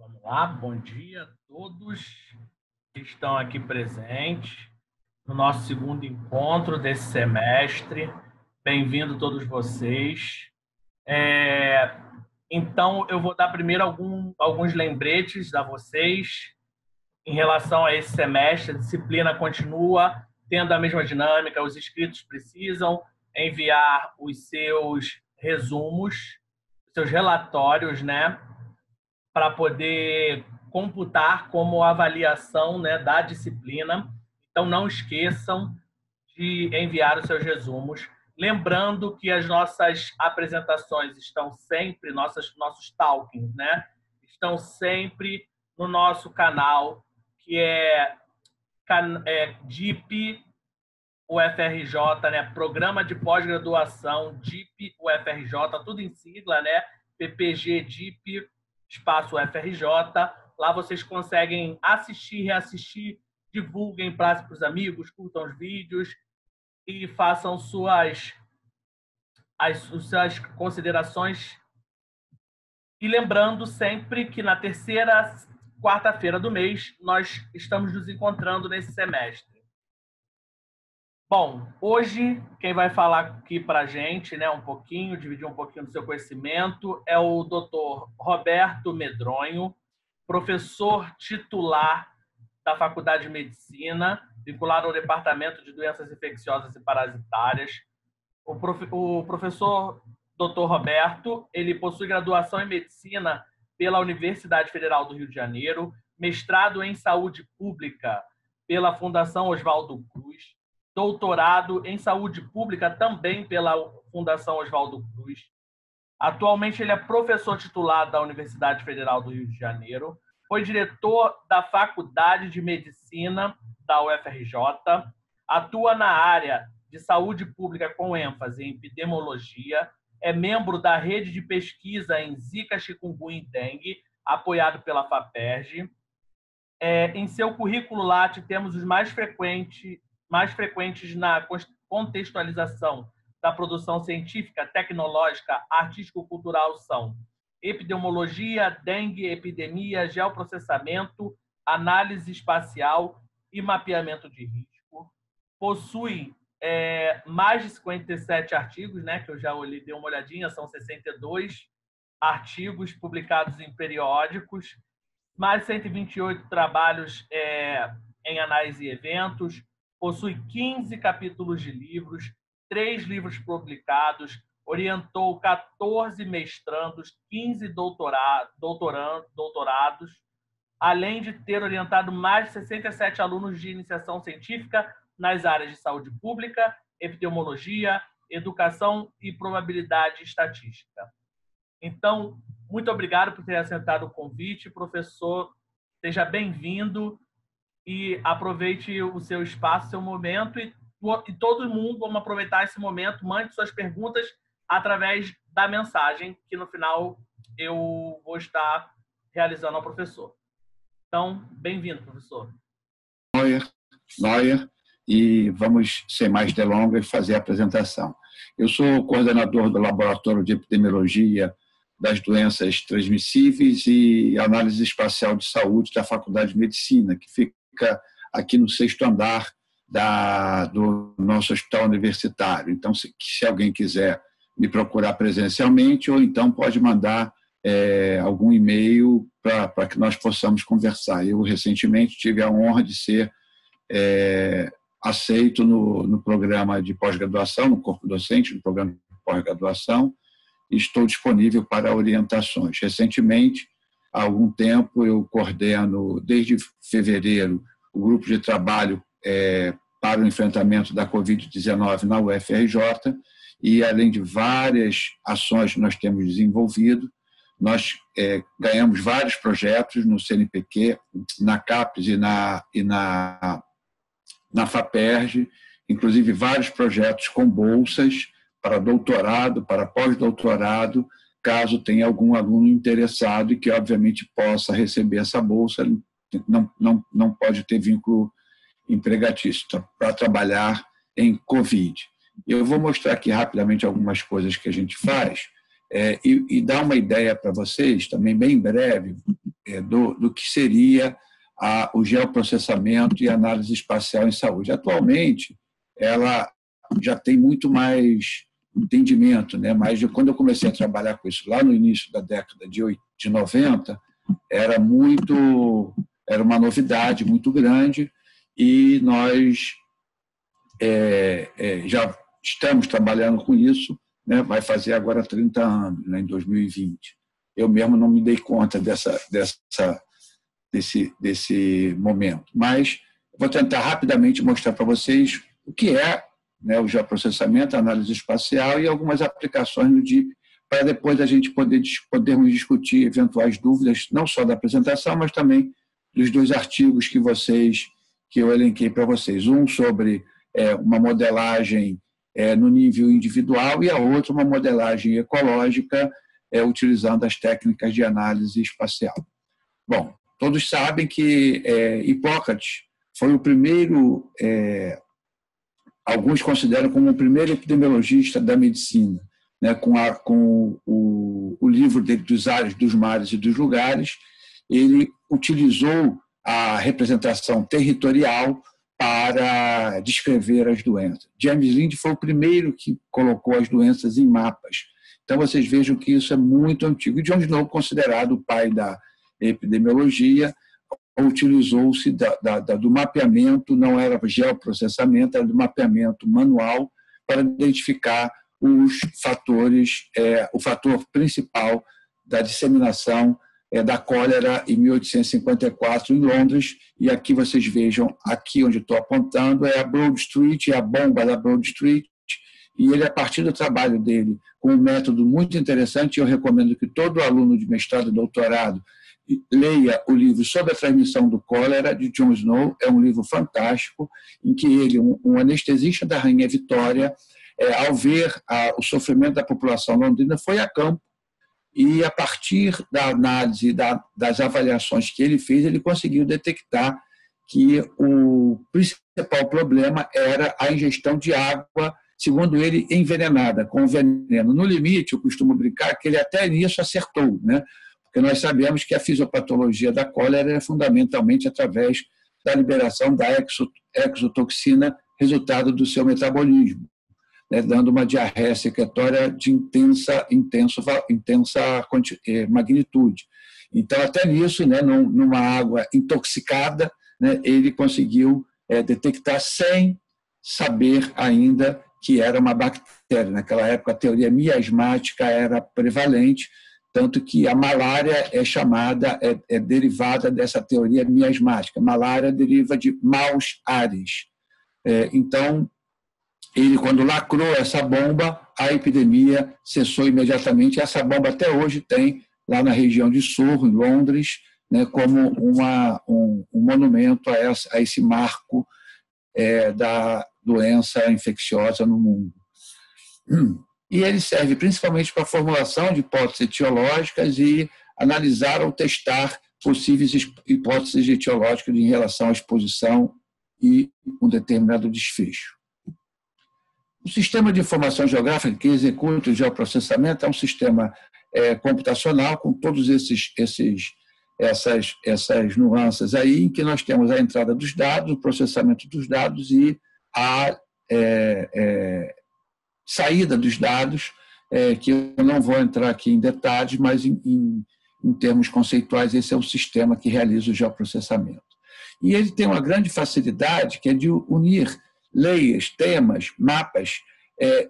Vamos lá, bom dia a todos que estão aqui presentes no nosso segundo encontro desse semestre. Bem-vindo todos vocês. Então, eu vou dar primeiro alguns lembretes a vocês em relação a esse semestre. A disciplina continua tendo a mesma dinâmica, os inscritos precisam enviar os seus resumos, seus relatórios, né, para poder computar como avaliação, né, da disciplina. Então, não esqueçam de enviar os seus resumos. Lembrando que as nossas apresentações estão sempre, nossos talkings, né, estão sempre no nosso canal, que é DIP UFRJ, né, Programa de Pós-Graduação DIP UFRJ, tudo em sigla, né, PPG DIP espaço UFRJ. Lá vocês conseguem assistir, reassistir, divulguem para os amigos, curtam os vídeos e façam suas considerações. E lembrando sempre que na terceira quarta-feira do mês nós estamos nos encontrando nesse semestre. Bom, hoje quem vai falar aqui para a gente, né, dividir um pouquinho do seu conhecimento, é o Dr. Roberto Medronho, professor titular da Faculdade de Medicina, vinculado ao Departamento de Doenças Infecciosas e Parasitárias. O professor Dr. Roberto, ele possui graduação em Medicina pela Universidade Federal do Rio de Janeiro, mestrado em Saúde Pública pela Fundação Oswaldo Cruz, doutorado em Saúde Pública também pela Fundação Oswaldo Cruz. Atualmente, ele é professor titular da Universidade Federal do Rio de Janeiro, foi diretor da Faculdade de Medicina da UFRJ, atua na área de saúde pública com ênfase em epidemiologia, é membro da rede de pesquisa em Zika, Chikungunya e Dengue, apoiado pela FAPERJ. Em seu currículo Lattes, temos os mais frequentes na contextualização da produção científica, tecnológica, artístico-cultural são epidemiologia, dengue, epidemia, geoprocessamento, análise espacial e mapeamento de risco. Possui mais de 57 artigos, né, que eu já dei uma olhadinha, são 62 artigos publicados em periódicos, mais de 128 trabalhos em análise e eventos, possui 15 capítulos de livros, 3 livros publicados, orientou 14 mestrandos, 15 doutorados, além de ter orientado mais de 67 alunos de iniciação científica nas áreas de saúde pública, epidemiologia, educação e probabilidade estatística. Então, muito obrigado por ter aceitado o convite, professor. Seja bem-vindo e aproveite o seu espaço, seu momento, e todo mundo vamos aproveitar esse momento. Mande suas perguntas através da mensagem que no final eu vou estar realizando ao professor. Então, bem-vindo, professor. Neuer, e vamos, sem mais delongas, fazer a apresentação. Eu sou coordenador do Laboratório de Epidemiologia das Doenças Transmissíveis e Análise Espacial de Saúde da Faculdade de Medicina, que fica aqui no 6º andar do nosso hospital universitário. Então, se alguém quiser me procurar presencialmente, ou então pode mandar algum e-mail para que nós possamos conversar. Eu, recentemente, tive a honra de ser aceito no programa de pós-graduação, no corpo docente do programa de pós-graduação, e estou disponível para orientações. Recentemente, há algum tempo, eu coordeno, desde fevereiro, o grupo de trabalho para o enfrentamento da Covid-19 na UFRJ, e além de várias ações que nós temos desenvolvido, nós ganhamos vários projetos no CNPq, na CAPES e na FAPERJ, inclusive vários projetos com bolsas para doutorado, para pós-doutorado, caso tenha algum aluno interessado e que, obviamente, possa receber essa bolsa, não pode ter vínculo empregatício para trabalhar em Covid. Eu vou mostrar aqui rapidamente algumas coisas que a gente faz e dar uma ideia para vocês, também bem breve, do que seria o geoprocessamento e análise espacial em saúde. Atualmente, ela já tem muito mais entendimento, né? Mas quando eu comecei a trabalhar com isso lá no início da década de 90, era uma novidade muito grande, e nós já estamos trabalhando com isso, né? Vai fazer agora 30 anos, né? Em 2020. Eu mesmo não me dei conta desse momento, mas vou tentar rapidamente mostrar para vocês o que é, né, o geoprocessamento, a análise espacial e algumas aplicações no DIP, para depois a gente podermos discutir eventuais dúvidas, não só da apresentação, mas também dos 2 artigos que eu elenquei para vocês. Um sobre uma modelagem no nível individual, e a outra uma modelagem ecológica utilizando as técnicas de análise espacial. Bom, todos sabem que Hipócrates foi o primeiro, alguns consideram como o primeiro epidemiologista da medicina, né, com o livro dele dos ares, dos mares e dos lugares. Ele utilizou a representação territorial para descrever as doenças. James Lind foi o primeiro que colocou as doenças em mapas. Então, vocês vejam que isso é muito antigo. E John Snow, considerado o pai da epidemiologia, utilizou-se do mapeamento, não era geoprocessamento, era do mapeamento manual, para identificar os fatores, o fator principal da disseminação da cólera em 1854 em Londres. E aqui vocês vejam, aqui onde estou apontando, é a Broad Street, é a bomba da Broad Street, e ele, a partir do trabalho dele, com um método muito interessante, eu recomendo que todo aluno de mestrado e doutorado leia o livro Sobre a Transmissão do Cólera, de John Snow. É um livro fantástico, em que ele, um anestesista da Rainha Vitória, ao ver o sofrimento da população londrina, foi a campo, e a partir da análise, das avaliações que ele fez, ele conseguiu detectar que o principal problema era a ingestão de água, segundo ele, envenenada, com veneno. No limite, eu costumo brincar que ele até nisso acertou, né? Porque nós sabemos que a fisiopatologia da cólera é fundamentalmente através da liberação da exotoxina, resultado do seu metabolismo, né, dando uma diarreia secretória de intensa magnitude. Então, até nisso, né, numa água intoxicada, né, ele conseguiu detectar, sem saber ainda que era uma bactéria. Naquela época, a teoria miasmática era prevalente, tanto que a malária é derivada dessa teoria miasmática. Malária deriva de maus ares. Então, ele, quando lacrou essa bomba, a epidemia cessou imediatamente. Essa bomba até hoje tem, lá na região de Surrey, em Londres, né, como um monumento a esse marco da doença infecciosa no mundo. E ele serve principalmente para a formulação de hipóteses etiológicas e analisar ou testar possíveis hipóteses etiológicas em relação à exposição e um determinado desfecho. O sistema de informação geográfica que executa o geoprocessamento é um sistema computacional com todos essas nuances aí, em que nós temos a entrada dos dados, o processamento dos dados e a saída dos dados, que eu não vou entrar aqui em detalhes, mas em termos conceituais, esse é o sistema que realiza o geoprocessamento. E ele tem uma grande facilidade, que é de unir layers, temas, mapas,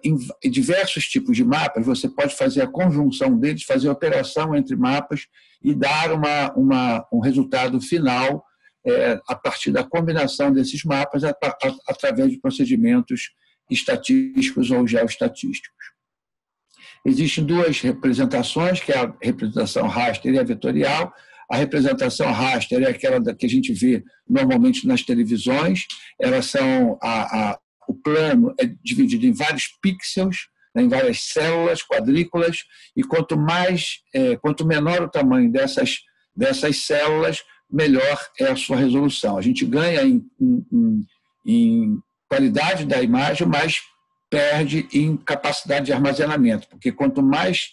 em diversos tipos de mapas. Você pode fazer a conjunção deles, fazer a operação entre mapas e dar um resultado final a partir da combinação desses mapas através de procedimentos estatísticos ou geoestatísticos. Existem 2 representações, que é a representação raster e a vetorial. A representação raster é aquela que a gente vê normalmente nas televisões. Elas são o plano é dividido em vários pixels, né, em várias células quadrículas, e quanto menor o tamanho dessas células, melhor é a sua resolução. A gente ganha em qualidade da imagem, mas perde em capacidade de armazenamento, porque quanto mais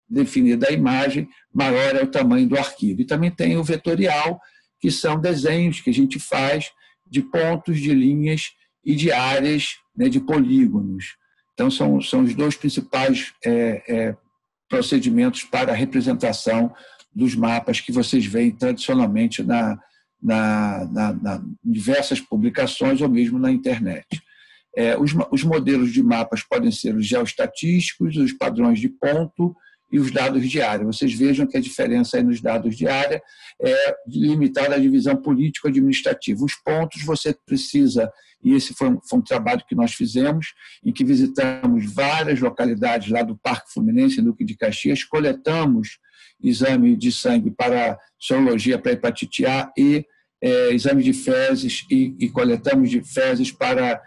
definida a imagem, maior é o tamanho do arquivo. E também tem o vetorial, que são desenhos que a gente faz de pontos, de linhas e de áreas, né, de polígonos. Então, são os dois principais procedimentos para a representação dos mapas que vocês veem tradicionalmente em diversas publicações ou mesmo na internet. Os modelos de mapas podem ser os geoestatísticos, os padrões de ponto e os dados de área. Vocês vejam que a diferença aí nos dados de área é limitada à divisão político-administrativa. Os pontos você precisa, e esse foi um trabalho que nós fizemos, em que visitamos várias localidades lá do Parque Fluminense, Duque de Caxias, coletamos exame de sangue para sorologia para hepatite A e exame de fezes e coletamos de fezes para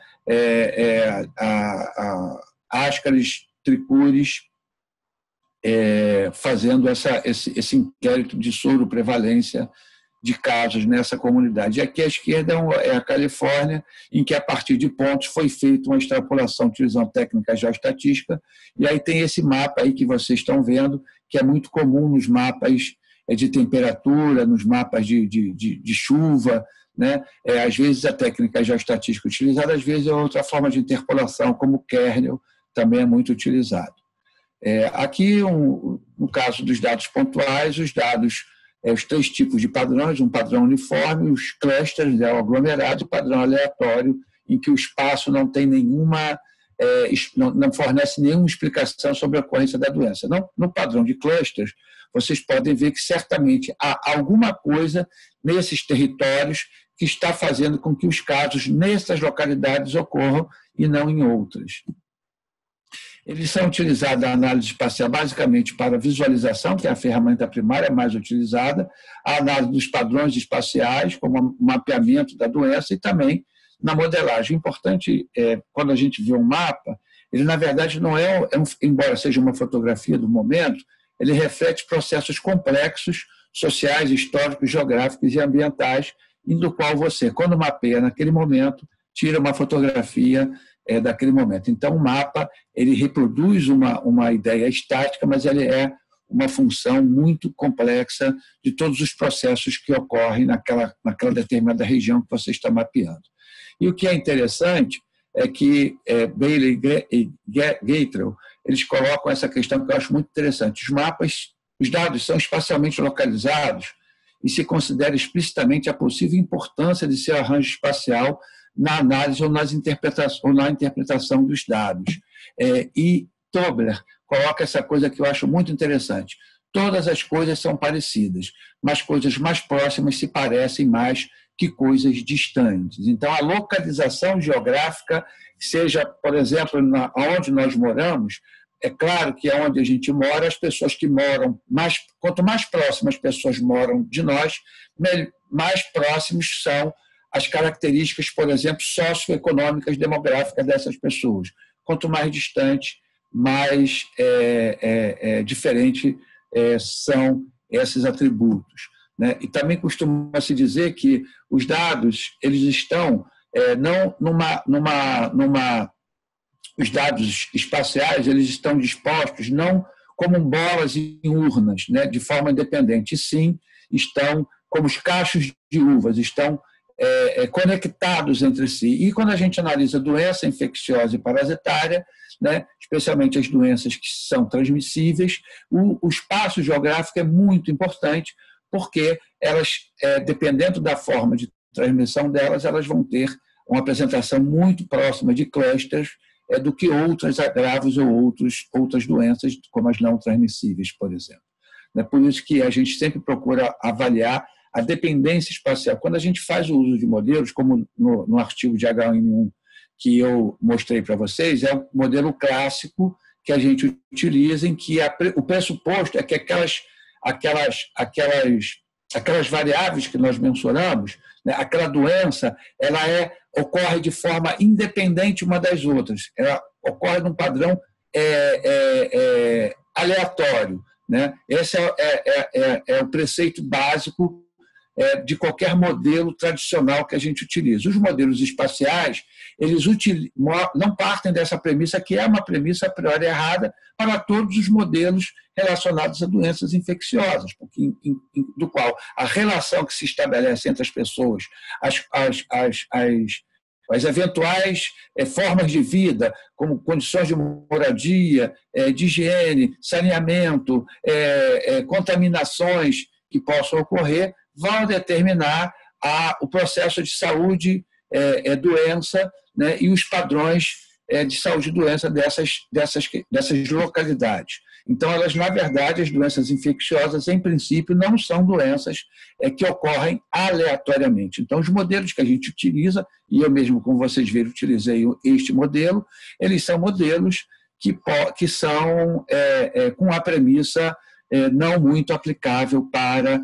Ascaris, Tricuris, fazendo esse inquérito de soroprevalência de casos nessa comunidade. E aqui à esquerda é a Califórnia, em que a partir de pontos foi feita uma extrapolação utilizando técnica geoestatística, e aí tem esse mapa aí que vocês estão vendo, que é muito comum nos mapas de temperatura, nos mapas de chuva, né? Às vezes a técnica geoestatística utilizada, às vezes é outra forma de interpolação, como o kernel, também é muito utilizado. Aqui, no caso dos dados pontuais, os dados, os três tipos de padrões, um padrão uniforme, os clusters, o aglomerado, e o padrão aleatório, em que o espaço não tem nenhuma, não fornece nenhuma explicação sobre a ocorrência da doença. No padrão de clusters, vocês podem ver que certamente há alguma coisa nesses territórios que está fazendo com que os casos nessas localidades ocorram e não em outras. Eles são utilizados na análise espacial basicamente para visualização, que é a ferramenta primária mais utilizada, a análise dos padrões espaciais, como o mapeamento da doença, e também na modelagem. O importante quando a gente vê um mapa, ele na verdade não embora seja uma fotografia do momento, ele reflete processos complexos, sociais, históricos, geográficos e ambientais, do qual você, quando mapeia naquele momento, tira uma fotografia daquele momento. Então, o mapa ele reproduz uma ideia estática, mas ele é uma função muito complexa de todos os processos que ocorrem naquela determinada região que você está mapeando. E o que é interessante é que Bailey e Gatrell, eles colocam essa questão que eu acho muito interessante. Os dados são espacialmente localizados e se considera explicitamente a possível importância de seu arranjo espacial na análise ou na interpretação dos dados. E Tobler coloca essa coisa que eu acho muito interessante. Todas as coisas são parecidas, mas coisas mais próximas se parecem mais que coisas distantes. Então, a localização geográfica, seja, por exemplo, onde nós moramos, é claro que onde a gente mora, as pessoas que moram, quanto mais próximas as pessoas moram de nós, mais próximos são as características, por exemplo, socioeconômicas, demográficas dessas pessoas. Quanto mais distante, mais diferente são esses atributos, né? E também costuma-se dizer que os dados eles estão não os dados espaciais eles estão dispostos não como bolas em urnas, né, de forma independente, e sim estão como os cachos de uvas, estão conectados entre si. E quando a gente analisa doença infecciosa e parasitária, né, especialmente as doenças que são transmissíveis, o espaço geográfico é muito importante, porque elas, dependendo da forma de transmissão delas, elas vão ter uma apresentação muito próxima de clusters do que outros agravos ou outras doenças, como as não transmissíveis, por exemplo. É por isso que a gente sempre procura avaliar a dependência espacial. Quando a gente faz o uso de modelos, como no artigo de H1N1 que eu mostrei para vocês, é o modelo clássico que a gente utiliza, em que o pressuposto é que aquelas variáveis que nós mensuramos, né, aquela doença, ela ocorre de forma independente uma das outras. Ela ocorre num padrão aleatório, né? Esse é o preceito básico de qualquer modelo tradicional que a gente utiliza. Os modelos espaciais, eles não partem dessa premissa, que é uma premissa a priori errada para todos os modelos relacionados a doenças infecciosas, porque, do qual a relação que se estabelece entre as pessoas, as eventuais formas de vida, como condições de moradia, de higiene, saneamento, contaminações que possam ocorrer, vão determinar o processo de saúde, doença, né, e os padrões de saúde e doença dessas localidades. Então, elas, na verdade, as doenças infecciosas, em princípio, não são doenças que ocorrem aleatoriamente. Então, os modelos que a gente utiliza, e eu mesmo, como vocês viram, utilizei este modelo, eles são modelos que são com a premissa não muito aplicável para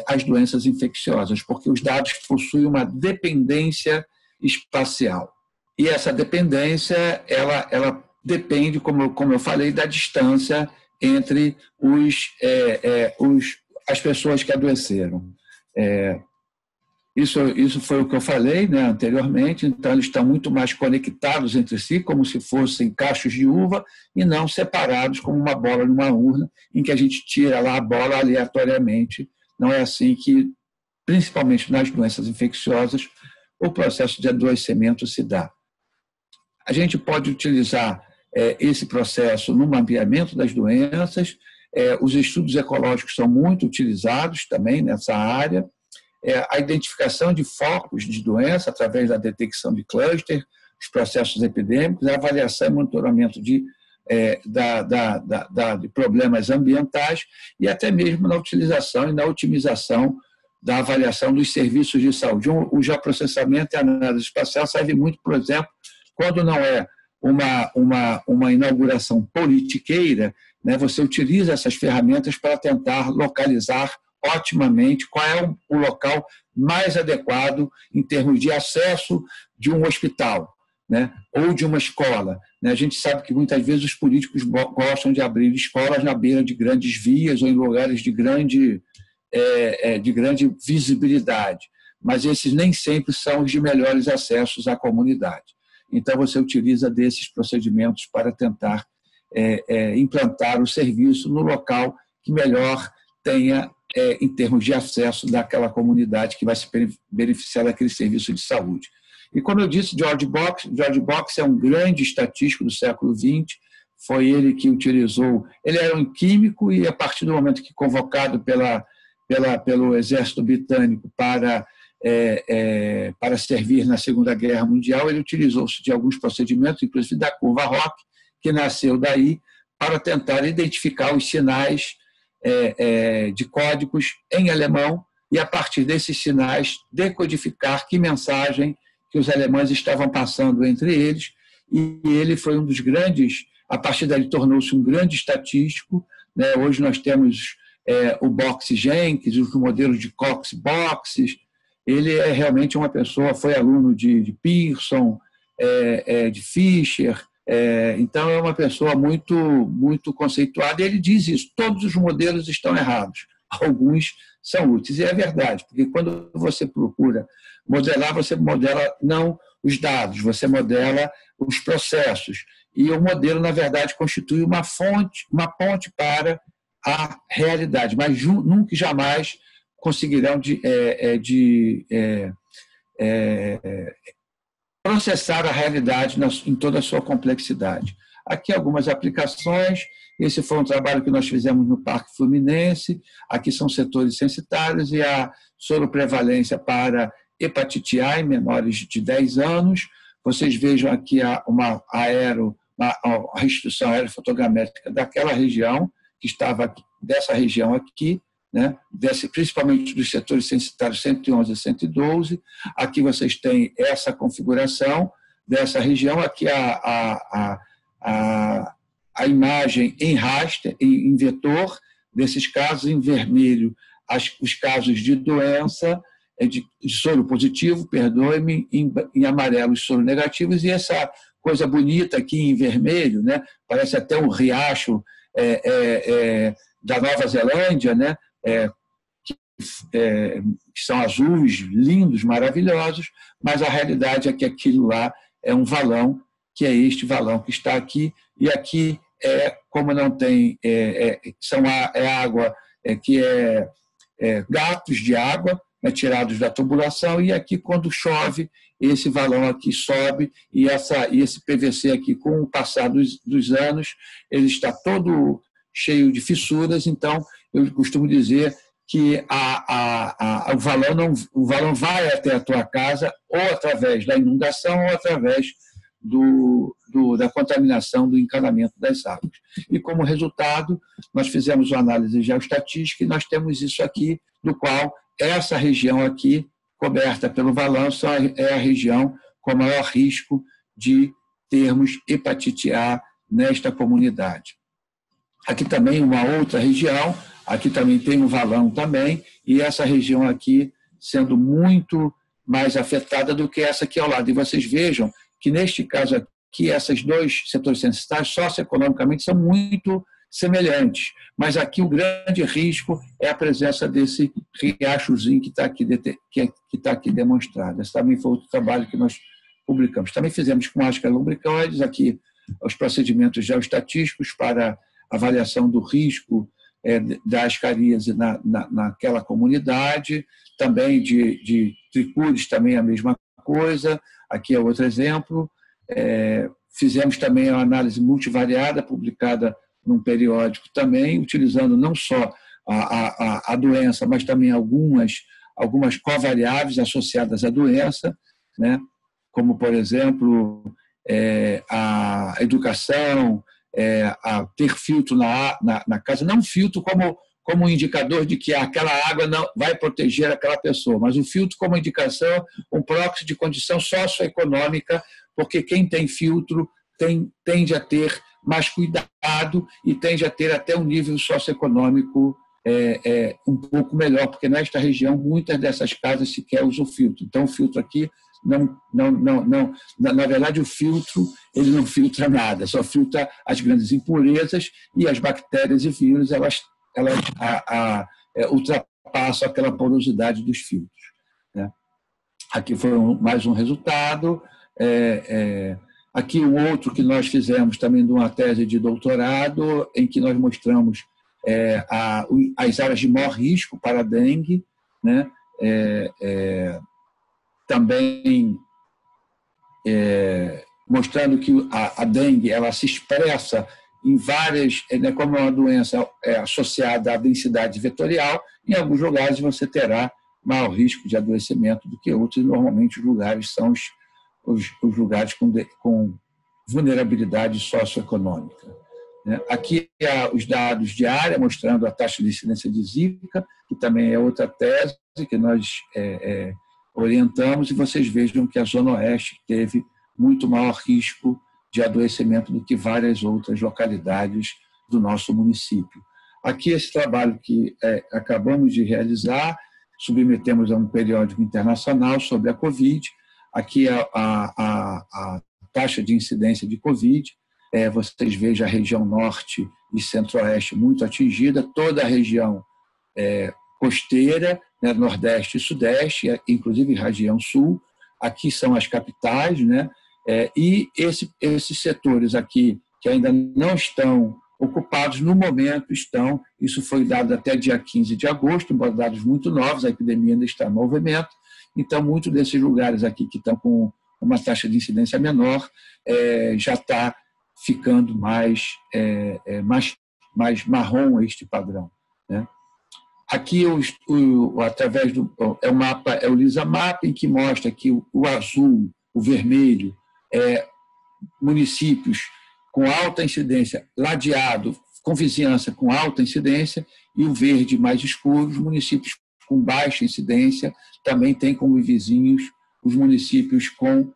as doenças infecciosas, porque os dados possuem uma dependência espacial. E essa dependência, ela depende, como eu falei, da distância entre as pessoas que adoeceram. Isso foi o que eu falei, né, anteriormente. Então, eles estão muito mais conectados entre si, como se fossem cachos de uva, e não separados como uma bola numa urna, em que a gente tira lá a bola aleatoriamente. Não é assim que, principalmente nas doenças infecciosas, o processo de adoecimento se dá. A gente pode utilizar esse processo no mapeamento das doenças. Os estudos ecológicos são muito utilizados também nessa área. A identificação de focos de doença através da detecção de cluster, os processos epidêmicos, a avaliação e monitoramento de problemas ambientais e até mesmo na utilização e na otimização da avaliação dos serviços de saúde. O geoprocessamento e a análise espacial serve muito, por exemplo, quando não é uma inauguração politiqueira, né, você utiliza essas ferramentas para tentar localizar otimamente qual é o local mais adequado em termos de acesso de um hospital, né, ou de uma escola. A gente sabe que muitas vezes os políticos gostam de abrir escolas na beira de grandes vias ou em lugares de grande visibilidade, mas esses nem sempre são os de melhores acessos à comunidade. Então, você utiliza desses procedimentos para tentar implantar o serviço no local que melhor tenha, em termos de acesso daquela comunidade que vai se beneficiar daquele serviço de saúde. E, como eu disse, George Box é um grande estatístico do século XX, foi ele que utilizou, ele era um químico e, a partir do momento que convocado pelo exército britânico para servir na Segunda Guerra Mundial, ele utilizou-se de alguns procedimentos, inclusive da curva Rock, que nasceu daí, para tentar identificar os sinais de códigos em alemão e, a partir desses sinais, decodificar que mensagem que os alemães estavam passando entre eles. E ele foi um dos grandes, a partir daí tornou-se um grande estatístico, né? Hoje nós temos o Box-Jenkins, os modelos de Cox-Boxes. Ele é realmente uma pessoa, foi aluno de Pearson, de Fischer, então é uma pessoa muito, muito conceituada, e ele diz isso: todos os modelos estão errados, alguns são úteis, e é verdade, porque quando você procura modelar, você modela não os dados, você modela os processos, e o modelo, na verdade, constitui uma ponte para a realidade, mas nunca e jamais conseguirão processar a realidade em toda a sua complexidade. Aqui algumas aplicações. Esse foi um trabalho que nós fizemos no Parque Fluminense. Aqui são setores censitários e a soroprevalência para hepatite A em menores de 10 anos. Vocês vejam aqui uma restituição aerofotogramétrica daquela região, que estava aqui, dessa região aqui, né, principalmente dos setores censitários 111 e 112. Aqui vocês têm essa configuração dessa região. Aqui a imagem em raster, em vetor, desses casos. Em vermelho, os casos de doença, de soro positivo, perdoe-me, em amarelo os soro negativos, e essa coisa bonita aqui em vermelho, né, parece até um riacho da Nova Zelândia, né, que que são azuis, lindos, maravilhosos, mas a realidade é que aquilo lá é um valão, que é este valão que está aqui, e aqui como não tem, água que gatos de água, tirados da tubulação, e aqui quando chove, esse valão aqui sobe, e esse PVC aqui, com o passar dos anos, ele está todo cheio de fissuras, então eu costumo dizer que o valão vai até a tua casa ou através da inundação ou através da contaminação do encanamento das águas. E, como resultado, nós fizemos uma análise geoestatística e nós temos isso aqui, do qual essa região aqui, coberta pelo valão, é a região com maior risco de termos hepatite A nesta comunidade. Aqui também uma outra região, aqui também tem um valão também, e essa região aqui sendo muito mais afetada do que essa aqui ao lado. E vocês vejam que, neste caso aqui, esses dois setores censitários, socioeconomicamente, são muito semelhantes, mas aqui o grande risco é a presença desse riachozinho que está aqui demonstrado. Esse também foi outro trabalho que nós publicamos. Também fizemos com máscaras lubricantes, aqui os procedimentos geoestatísticos para avaliação do risco da ascaríase naquela comunidade, também de tricúrides, também a mesma coisa. Aqui é outro exemplo. Fizemos também uma análise multivariada, publicada num periódico também, utilizando não só a doença, mas também algumas covariáveis associadas à doença, né? Como, por exemplo, a educação, a ter filtro na casa, não filtro como um indicador de que aquela água não vai proteger aquela pessoa, mas o filtro como indicação, um proxy de condição socioeconômica, porque quem tem filtro tende a ter mais cuidado e tende a ter até um nível socioeconômico um pouco melhor, porque nesta região muitas dessas casas sequer usam filtro. Então, o filtro aqui, na verdade, o filtro ele não filtra nada, só filtra as grandes impurezas, e as bactérias e vírus elas ultrapassam aquela porosidade dos filtros, né? Aqui foi mais um resultado. Aqui um outro que nós fizemos também de uma tese de doutorado, em que nós mostramos as áreas de maior risco para a dengue, né? Também mostrando que a dengue ela se expressa em várias, como é uma doença associada à densidade vetorial, em alguns lugares você terá maior risco de adoecimento do que outros, e normalmente os lugares são os lugares com vulnerabilidade socioeconômica. Aqui os dados de área, mostrando a taxa de incidência de Zika, que também é outra tese que nós orientamos, e vocês vejam que a Zona Oeste teve muito maior risco de adoecimento do que várias outras localidades do nosso município. Aqui esse trabalho que acabamos de realizar, submetemos a um periódico internacional sobre a Covid. Aqui a taxa de incidência de Covid, vocês vejam a região norte e centro-oeste muito atingida, toda a região costeira, né, nordeste e sudeste, inclusive região sul. Aqui são as capitais, né? E esses setores aqui que ainda não estão ocupados, no momento estão, isso foi dado até dia 15 de agosto, embora dados muito novos, a epidemia ainda está em movimento, então muitos desses lugares aqui que estão com uma taxa de incidência menor já está ficando mais marrom este padrão, né? Aqui, através o mapa, o LISA Mapping, que mostra que o azul, o vermelho, municípios com alta incidência, ladeado, com vizinhança com alta incidência, e o verde mais escuro, os municípios com baixa incidência, também tem como vizinhos os municípios com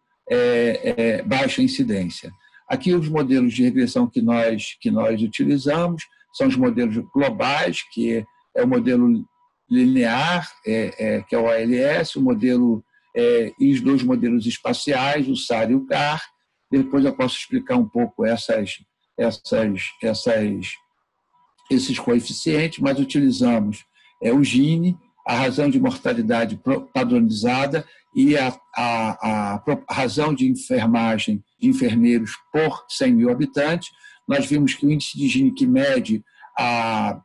baixa incidência. Aqui os modelos de regressão que nós utilizamos são os modelos globais, que é o modelo linear, que é o ALS, o modelo e os dois modelos espaciais, o SAR e o CAR. Depois eu posso explicar um pouco esses coeficientes, mas utilizamos o Gini, a razão de mortalidade padronizada e a razão de enfermagem de enfermeiros por 100 mil habitantes. Nós vimos que o índice de Gini, que mede a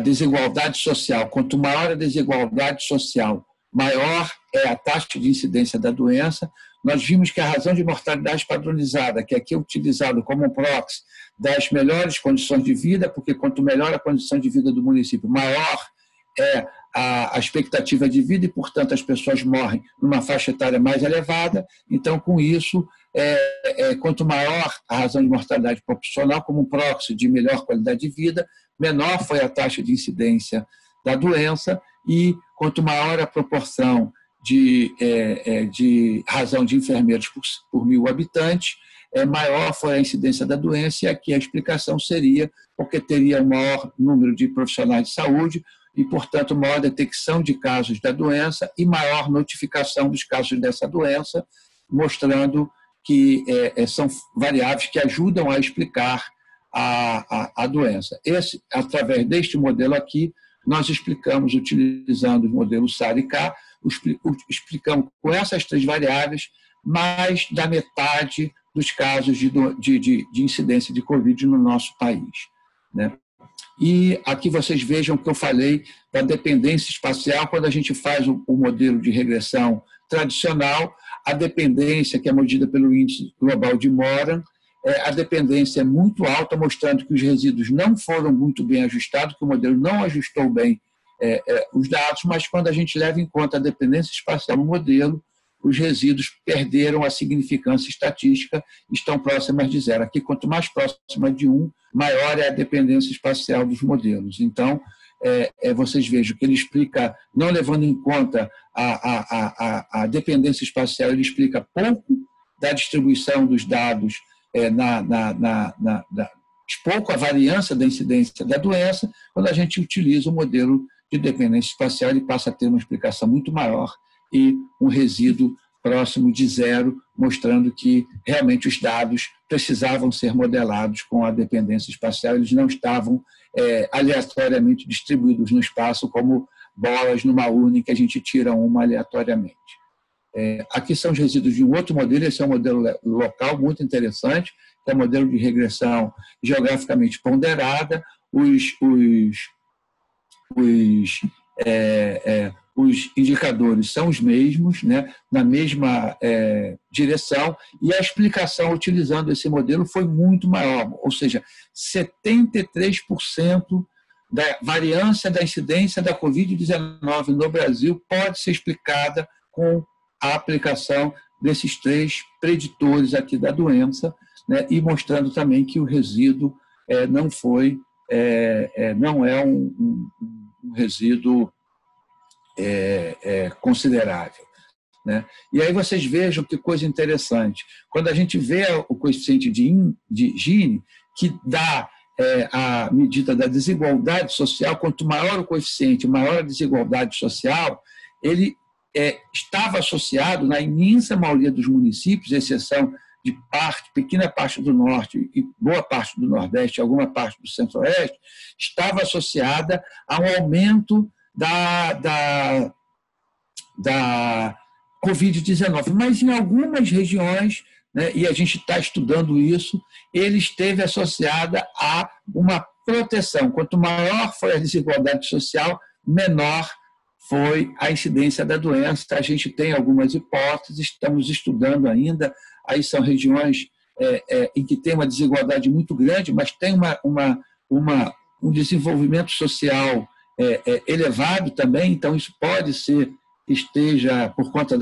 desigualdade social, quanto maior a desigualdade social, maior é a taxa de incidência da doença. Nós vimos que a razão de mortalidade padronizada, que aqui é utilizado como um proxy das melhores condições de vida, porque quanto melhor a condição de vida do município, maior é a expectativa de vida e, portanto, as pessoas morrem numa faixa etária mais elevada. Então, com isso, quanto maior a razão de mortalidade proporcional, como um proxy de melhor qualidade de vida, menor foi a taxa de incidência da doença e quanto maior a proporção de razão de enfermeiros por 1.000 habitantes, maior foi a incidência da doença, e aqui a explicação seria porque teria um maior número de profissionais de saúde e, portanto, maior detecção de casos da doença e maior notificação dos casos dessa doença, mostrando que são variáveis que ajudam a explicar a doença. Através deste modelo aqui, nós explicamos, utilizando o modelo SAR-K, explicamos com essas 3 variáveis mais da metade dos casos de incidência de Covid no nosso país, né? E aqui vocês vejam que eu falei da dependência espacial. Quando a gente faz o modelo de regressão tradicional, a dependência, que é medida pelo índice global de Moran, a dependência é muito alta, mostrando que os resíduos não foram muito bem ajustados, que o modelo não ajustou bem os dados, mas quando a gente leva em conta a dependência espacial no modelo, os resíduos perderam a significância estatística, estão próximas de 0. Aqui, quanto mais próxima de 1, maior é a dependência espacial dos modelos. Então, vocês vejam que ele explica, não levando em conta a dependência espacial, ele explica pouco da distribuição dos dados, pouco a variância da incidência da doença. Quando a gente utiliza o modelo de dependência espacial, ele passa a ter uma explicação muito maior e um resíduo próximo de 0, mostrando que realmente os dados precisavam ser modelados com a dependência espacial, eles não estavam aleatoriamente distribuídos no espaço como bolas numa urna que a gente tira uma aleatoriamente. Aqui são os resíduos de um outro modelo, esse é um modelo local muito interessante, que é um modelo de regressão geograficamente ponderada. Os indicadores são os mesmos, né, na mesma direção, e a explicação utilizando esse modelo foi muito maior, ou seja, 73% da variância da incidência da Covid-19 no Brasil pode ser explicada com a aplicação desses 3 preditores aqui da doença, né, e mostrando também que o resíduo não é um resíduo considerável, né? E aí vocês vejam que coisa interessante. Quando a gente vê o coeficiente de Gini, que dá a medida da desigualdade social, quanto maior o coeficiente, maior a desigualdade social, ele estava associado, na imensa maioria dos municípios, exceção de pequena parte do Norte e boa parte do Nordeste, alguma parte do Centro-Oeste, estava associada a um aumento da Covid-19. Mas em algumas regiões, né, e a gente está estudando isso, ele esteve associada a uma proteção. Quanto maior foi a desigualdade social, menor foi a incidência da doença. A gente tem algumas hipóteses, estamos estudando ainda. Aí são regiões em que tem uma desigualdade muito grande, mas tem um desenvolvimento social elevado também. Então, isso pode ser que esteja por conta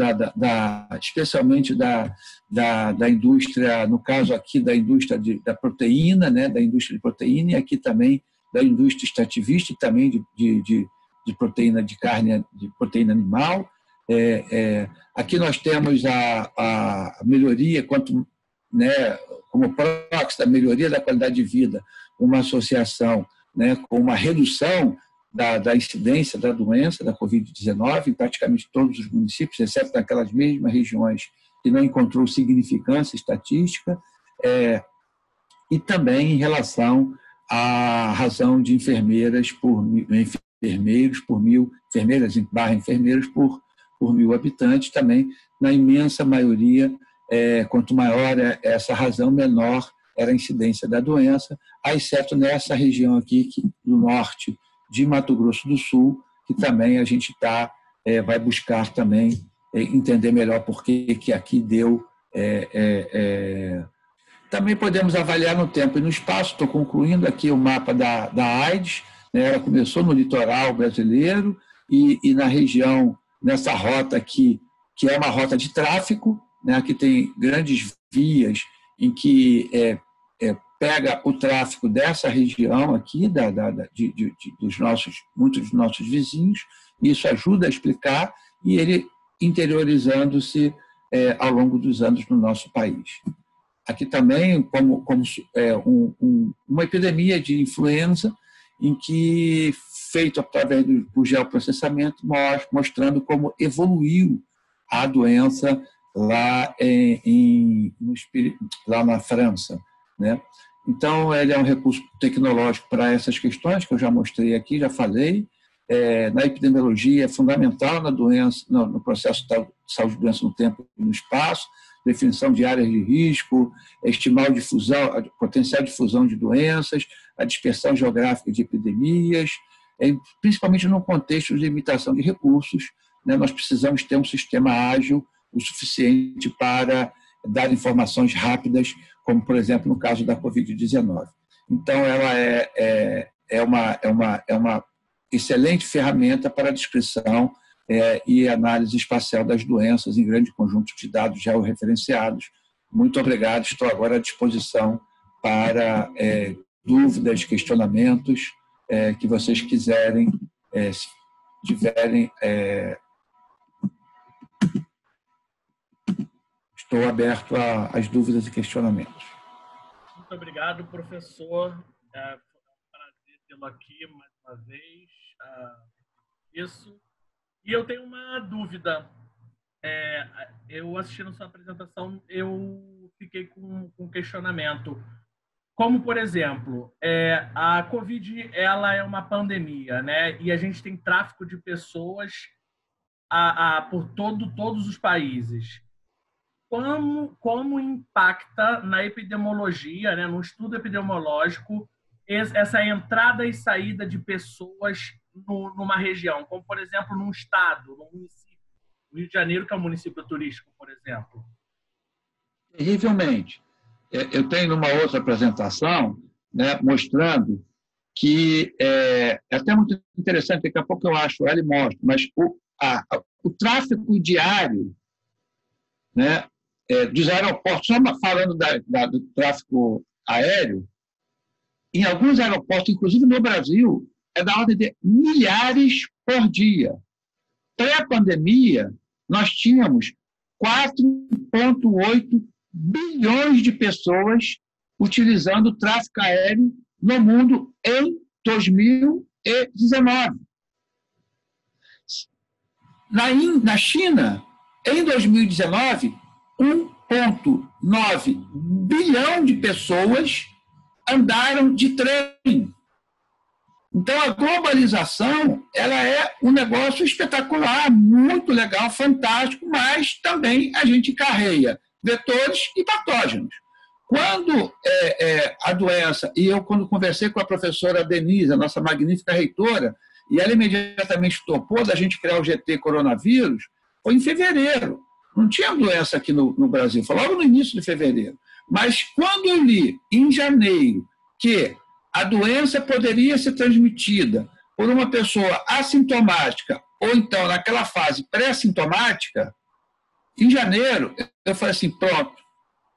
especialmente da indústria, no caso aqui da indústria da proteína, né, da indústria de proteína, e aqui também da indústria extrativista e também de proteína de carne, de proteína animal. Aqui nós temos a melhoria, né, como proxy da melhoria da qualidade de vida, uma associação, né, com uma redução da incidência da doença, da Covid-19, em praticamente todos os municípios, exceto naquelas mesmas regiões que não encontrou significância estatística, e também em relação à razão de enfermeiros por enfermeiros por 1.000, enfermeiras por 1.000 habitantes, também na imensa maioria, quanto maior essa razão, menor era a incidência da doença, exceto nessa região aqui do norte de Mato Grosso do Sul, que também a gente vai buscar também entender melhor por que aqui deu. Também podemos avaliar no tempo e no espaço. Estou concluindo aqui o mapa da AIDS, né? Ela começou no litoral brasileiro e na região, nessa rota aqui, que é uma rota de tráfico, né? Que tem grandes vias em que pega o tráfico dessa região aqui, muitos dos nossos vizinhos, e isso ajuda a explicar, e ele interiorizando-se ao longo dos anos no nosso país. Aqui também, como uma epidemia de influenza, em que, feito através do geoprocessamento, mostrando como evoluiu a doença lá na França, né? Então, ele é um recurso tecnológico para essas questões que eu já mostrei aqui, já falei. Na epidemiologia, é fundamental na doença, no processo de saúde de doença no tempo e no espaço, definição de áreas de risco, estimar a potencial difusão de doenças, a dispersão geográfica de epidemias, principalmente no contexto de limitação de recursos, né? Nós precisamos ter um sistema ágil o suficiente para dar informações rápidas, como, por exemplo, no caso da Covid-19. Então, ela é uma excelente ferramenta para a descrição e análise espacial das doenças em grande conjunto de dados georreferenciados. Muito obrigado, estou agora à disposição para dúvidas, questionamentos que vocês quiserem, se tiverem. Estou aberto às dúvidas e questionamentos. Muito obrigado, professor. Foi um prazer tê-lo aqui mais uma vez. Isso. E eu tenho uma dúvida. Eu assistindo sua apresentação, eu fiquei com um questionamento. Como, por exemplo, a Covid ela é uma pandemia, né? E a gente tem tráfico de pessoas por todos os países. Como impacta na epidemiologia, né, no estudo epidemiológico, essa entrada e saída de pessoas numa região, como, por exemplo, num estado, num município, no Rio de Janeiro, que é um município turístico, por exemplo? Terrivelmente. Eu tenho uma outra apresentação, né, mostrando que é até muito interessante, daqui a pouco eu acho ela e mostro, mas o tráfego diário, né, dos aeroportos, só falando do tráfego aéreo, em alguns aeroportos, inclusive no Brasil, é da ordem de milhares por dia. Pré-pandemia, nós tínhamos 4,8 bilhões de pessoas utilizando o tráfego aéreo no mundo em 2019. Na China, em 2019, 1,9 bilhão de pessoas andaram de trem. Então, a globalização ela é um negócio espetacular, muito legal, fantástico, mas também a gente carrega vetores e patógenos. Quando a doença, e eu quando conversei com a professora Denise, a nossa magnífica reitora, e ela imediatamente topou da gente criar o GT coronavírus, foi em fevereiro. Não tinha doença aqui no Brasil, foi logo no início de fevereiro. Mas quando eu li, em janeiro, que a doença poderia ser transmitida por uma pessoa assintomática ou então naquela fase pré-sintomática, em janeiro, eu falei assim, pronto,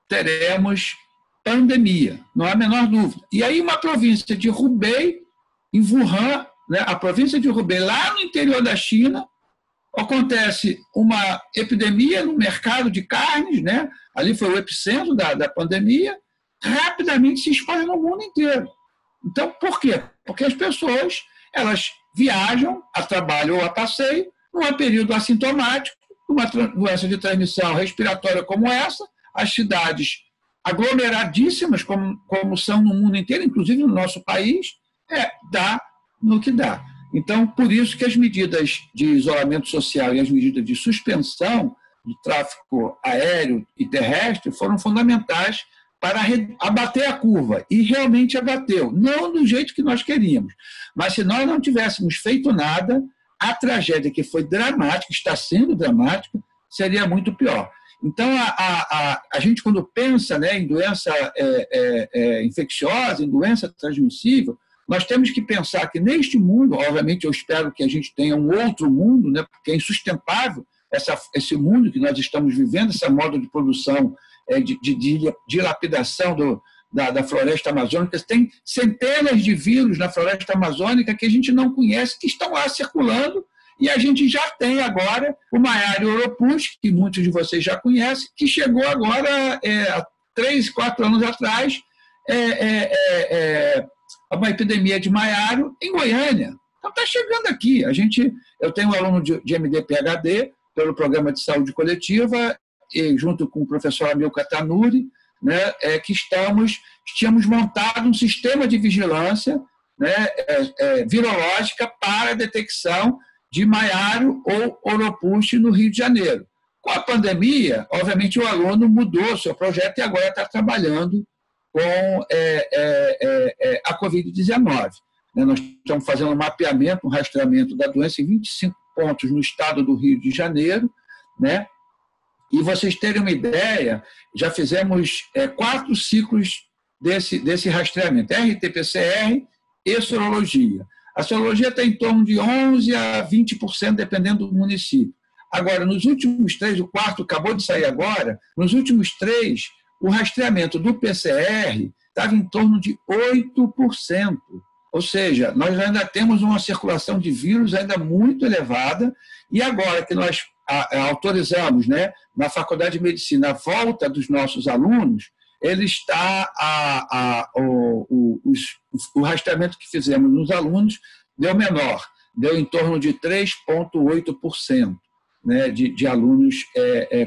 teremos pandemia, não há a menor dúvida. E aí uma província de Hubei, em Wuhan, né, a província de Hubei, lá no interior da China, acontece uma epidemia no mercado de carnes, né? Ali foi o epicentro da pandemia, rapidamente se espalha no mundo inteiro. Então, por quê? Porque as pessoas elas viajam a trabalho ou a passeio num período assintomático, uma doença de transmissão respiratória como essa, as cidades aglomeradíssimas, como são no mundo inteiro, inclusive no nosso país, dá no que dá. Então, por isso que as medidas de isolamento social e as medidas de suspensão do tráfego aéreo e terrestre foram fundamentais para abater a curva. E realmente abateu. Não do jeito que nós queríamos. Mas se nós não tivéssemos feito nada, a tragédia que foi dramática, está sendo dramática, seria muito pior. Então, a gente, quando pensa, né, em doença infecciosa, em doença transmissível, nós temos que pensar que neste mundo, obviamente eu espero que a gente tenha um outro mundo, né, porque é insustentável esse mundo que nós estamos vivendo, esse modo de produção, de dilapidação da floresta amazônica. Tem centenas de vírus na floresta amazônica que a gente não conhece, que estão lá circulando, e a gente já tem agora o Maiara Europus, que muitos de vocês já conhecem, que chegou agora, há 3, 4 anos atrás, uma epidemia de Maiaro em Goiânia. Então está chegando aqui. Eu tenho um aluno de MD-PhD pelo Programa de Saúde Coletiva, e junto com o professor Amilcar Tanuri, né, que tínhamos montado um sistema de vigilância, né, virológica para a detecção de Maiaro ou Oropus no Rio de Janeiro. Com a pandemia, obviamente, o aluno mudou o seu projeto e agora está trabalhando com a Covid-19. Nós estamos fazendo um mapeamento, um rastreamento da doença em 25 pontos no estado do Rio de Janeiro, né? E vocês terem uma ideia, já fizemos 4 ciclos desse rastreamento, RT-PCR e sorologia. A sorologia está em torno de 11% a 20%, dependendo do município. Agora, nos últimos 3, o quarto acabou de sair agora, nos últimos 3, o rastreamento do PCR estava em torno de 8%. Ou seja, nós ainda temos uma circulação de vírus ainda muito elevada, e agora que nós autorizamos, né, na Faculdade de Medicina a volta dos nossos alunos, ele está o rastreamento que fizemos nos alunos deu menor, deu em torno de 3,8%, né, de alunos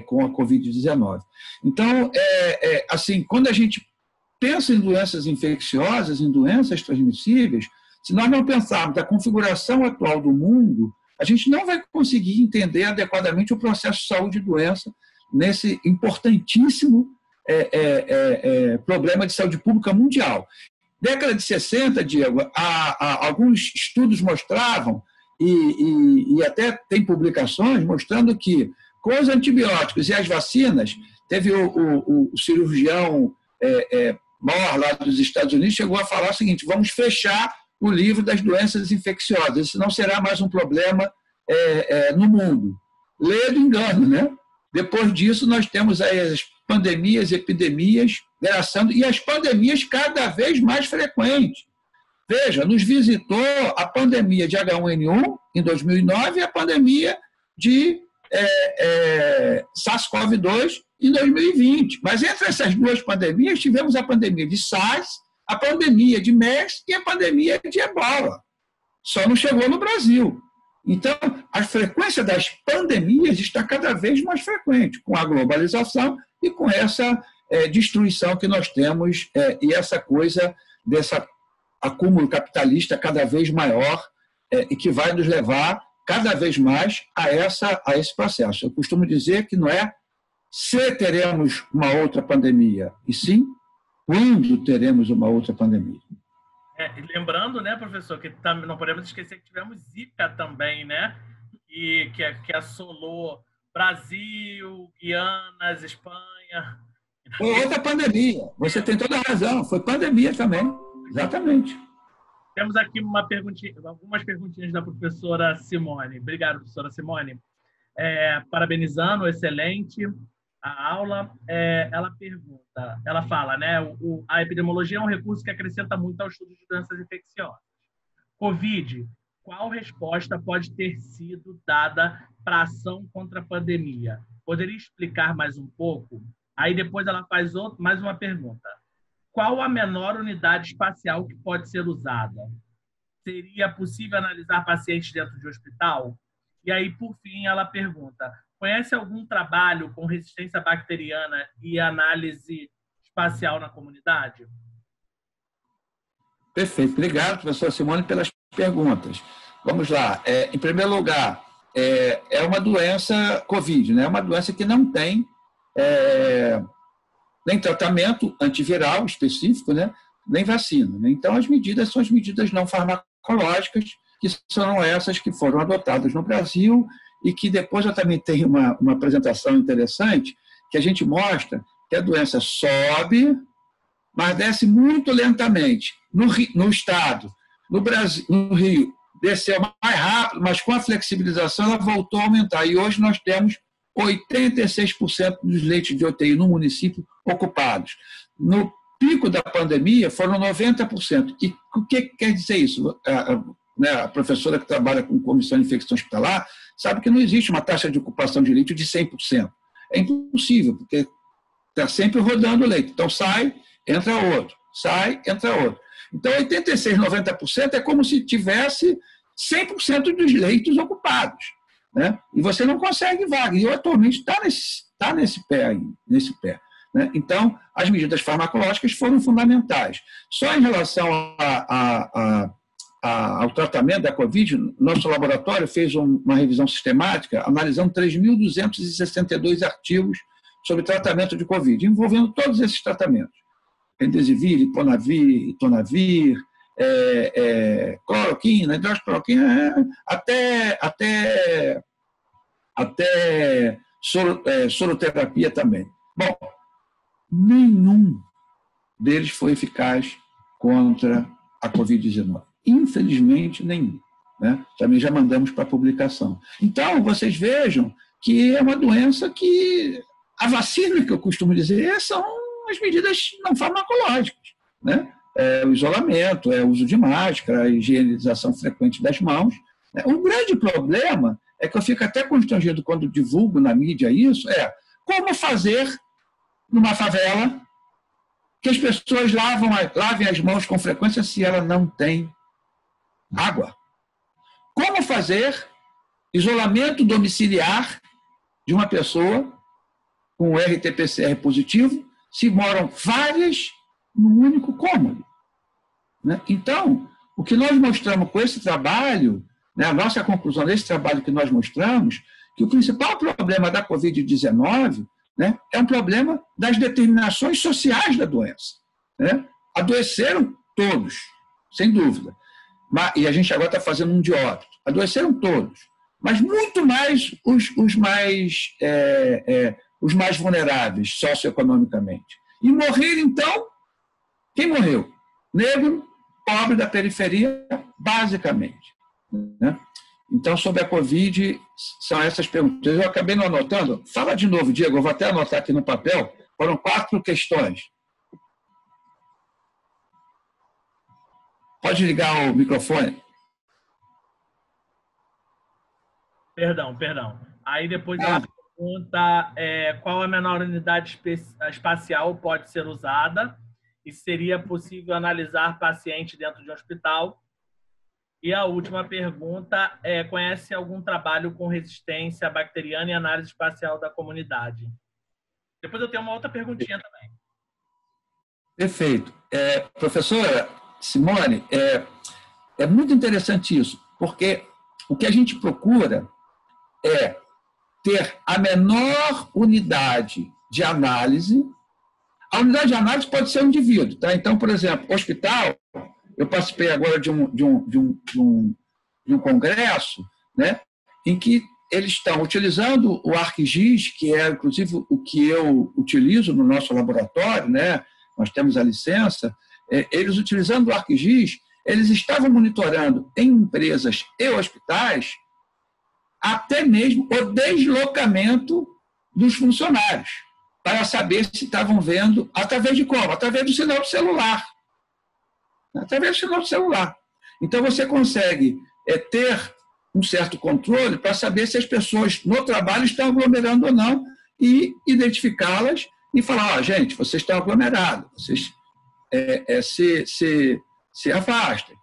com a Covid-19. Então, assim, quando a gente pensa em doenças infecciosas, em doenças transmissíveis, se nós não pensarmos da configuração atual do mundo, a gente não vai conseguir entender adequadamente o processo de saúde e doença nesse importantíssimo problema de saúde pública mundial. Década de 60, Diego, alguns estudos mostravam, e até tem publicações mostrando que com os antibióticos e as vacinas, teve o cirurgião maior lá dos Estados Unidos, chegou a falar o seguinte: vamos fechar o livro das doenças infecciosas, isso não será mais um problema no mundo. Lê do engano, né? Depois disso, nós temos aí as pandemias, epidemias, e as pandemias cada vez mais frequentes. Veja, nos visitou a pandemia de H1N1 em 2009 e a pandemia de SARS-CoV-2 em 2020. Mas entre essas duas pandemias, tivemos a pandemia de SARS, a pandemia de MERS e a pandemia de Ebola. Só não chegou no Brasil. Então, a frequência das pandemias está cada vez mais frequente, com a globalização e com essa destruição que nós temos e essa coisa desse acúmulo capitalista cada vez maior e que vai nos levar cada vez mais a esse processo. Eu costumo dizer que não é se teremos uma outra pandemia, e sim quando teremos uma outra pandemia. Lembrando, né, professor, que não podemos esquecer que tivemos Zika também, né? E que assolou Brasil, Guiana, Espanha. Foi outra pandemia. Você tem toda a razão. Foi pandemia também. Exatamente. Temos aqui algumas perguntinhas da professora Simone. Obrigado, professora Simone. Parabenizando, excelente a aula. Ela fala, né? A epidemiologia é um recurso que acrescenta muito ao estudo de doenças infecciosas. Covid, qual resposta pode ter sido dada para a ação contra a pandemia? Poderia explicar mais um pouco? Aí depois ela faz mais uma pergunta. Qual a menor unidade espacial que pode ser usada? Seria possível analisar pacientes dentro de hospital? E aí, por fim, ela pergunta: conhece algum trabalho com resistência bacteriana e análise espacial na comunidade? Perfeito. Obrigado, professora Simone, pelas perguntas. Vamos lá. Em primeiro lugar, é uma doença Covid, né? É uma doença que não tem nem tratamento antiviral específico, né? Nem vacina, né? Então, as medidas são as medidas não farmacológicas, que são essas que foram adotadas no Brasil e que depois eu também tenho uma apresentação interessante que a gente mostra que a doença sobe, mas desce muito lentamente. No estado, no Brasil, no Rio, desceu mais rápido, mas com a flexibilização ela voltou a aumentar. E hoje nós temos 86% dos leitos de UTI no município ocupados. No pico da pandemia foram 90%. E o que quer dizer isso? A professora que trabalha com comissão de infecção hospitalar sabe que não existe uma taxa de ocupação de leito de 100%. É impossível, porque está sempre rodando o leito. Então sai, entra outro, sai, entra outro. Então 86%, 90% é como se tivesse 100% dos leitos ocupados, né? E você não consegue vaga. E eu atualmente está nesse pé aí, né? Então, as medidas farmacológicas foram fundamentais. Só em relação ao tratamento da Covid, nosso laboratório fez uma revisão sistemática, analisando 3.262 artigos sobre tratamento de Covid, envolvendo todos esses tratamentos. Remdesivir, ritonavir, cloroquina, hidroxicloroquina, até soroterapia também. Bom, nenhum deles foi eficaz contra a Covid-19. Infelizmente, nenhum, né? Também já mandamos para publicação. Então, vocês vejam que é uma doença que a vacina, que eu costumo dizer, são as medidas não farmacológicas, né? O isolamento, o uso de máscara, a higienização frequente das mãos. O grande problema é que eu fico até constrangido quando divulgo na mídia isso, como fazer numa favela que as pessoas lavem as mãos com frequência se ela não tem água. Como fazer isolamento domiciliar de uma pessoa com RT-PCR positivo se moram várias num único cômodo, né? Então, o que nós mostramos com esse trabalho, né, a nossa conclusão desse trabalho que nós mostramos, que o principal problema da Covid-19, né, é um problema das determinações sociais da doença, né? Adoeceram todos, sem dúvida. E a gente agora está fazendo um de óbito. Adoeceram todos, mas muito mais os mais vulneráveis socioeconomicamente. E morrer, então, quem morreu? Negro, pobre da periferia, basicamente, né? Então, sobre a Covid, são essas perguntas. Eu acabei não anotando. Fala de novo, Diego, eu vou até anotar aqui no papel. Foram 4 questões. Pode ligar o microfone. Perdão. Aí depois ela pergunta qual a menor unidade espacial pode ser usada e seria possível analisar paciente dentro de um hospital. E a última pergunta conhece algum trabalho com resistência bacteriana e análise espacial da comunidade? Depois eu tenho uma outra perguntinha também. Perfeito. Professora Simone, é muito interessante isso, porque o que a gente procura é ter a menor unidade de análise. A unidade de análise pode ser um indivíduo, tá? Então, por exemplo, hospital, eu participei agora de um congresso, né, em que eles estão utilizando o ArcGIS, que é, inclusive, o que eu utilizo no nosso laboratório, né? Nós temos a licença. Eles, utilizando o ArcGIS, eles estavam monitorando em empresas e hospitais até mesmo o deslocamento dos funcionários, para saber se estavam vendo, através de como? Através do sinal do celular. Através do sinal do celular. Então, você consegue ter um certo controle para saber se as pessoas no trabalho estão aglomerando ou não e identificá-las e falar, gente, vocês estão aglomerados, vocês se afastem.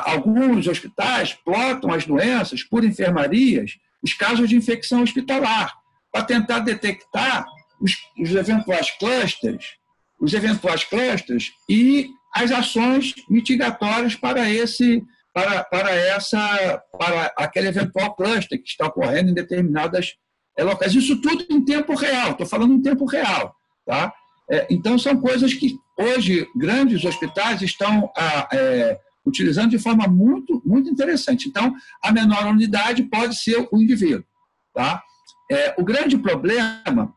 Alguns hospitais plotam as doenças por enfermarias, os casos de infecção hospitalar, para tentar detectar os eventuais clusters e as ações mitigatórias para esse para aquele eventual cluster que está ocorrendo em determinadas locais. Isso tudo em tempo real, estou falando em tempo real. Tá? Então, são coisas que hoje grandes hospitais estão utilizando de forma muito, muito interessante. Então, a menor unidade pode ser o indivíduo. Tá? O grande problema,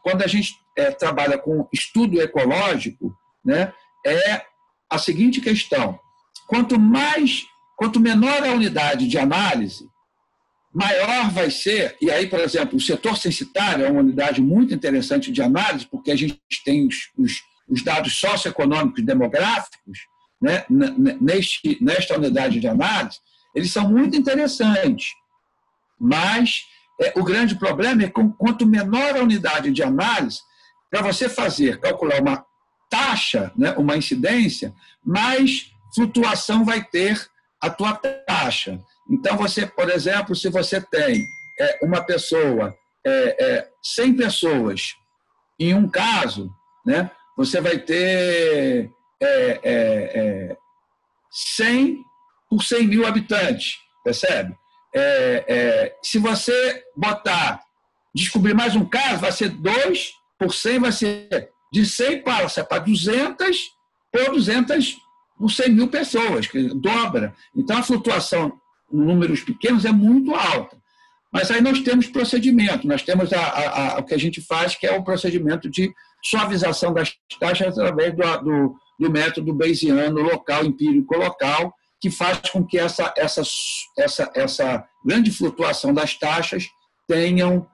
quando a gente trabalha com estudo ecológico, né, é a seguinte questão: quanto menor a unidade de análise, maior vai ser. E aí, por exemplo, o setor censitário é uma unidade muito interessante de análise, porque a gente tem os dados socioeconômicos e demográficos, né, nesta unidade de análise, eles são muito interessantes. Mas o grande problema é que, quanto menor a unidade de análise, para você calcular uma taxa, né, uma incidência, mais flutuação vai ter a tua taxa. Então, você, por exemplo, se você tem uma pessoa, 100 pessoas em um caso, né, você vai ter 100 por 100 mil habitantes, percebe? Se você descobrir mais um caso, vai ser 2 por 100, vai ser de 100 para 200 por 200 por 100 mil pessoas, que dobra. Então, a flutuação em números pequenos é muito alta. Mas aí nós temos procedimento, nós temos o que a gente faz, que é o procedimento de suavização das taxas através do método bayesiano local, empírico local, que faz com que essa grande flutuação das taxas tenham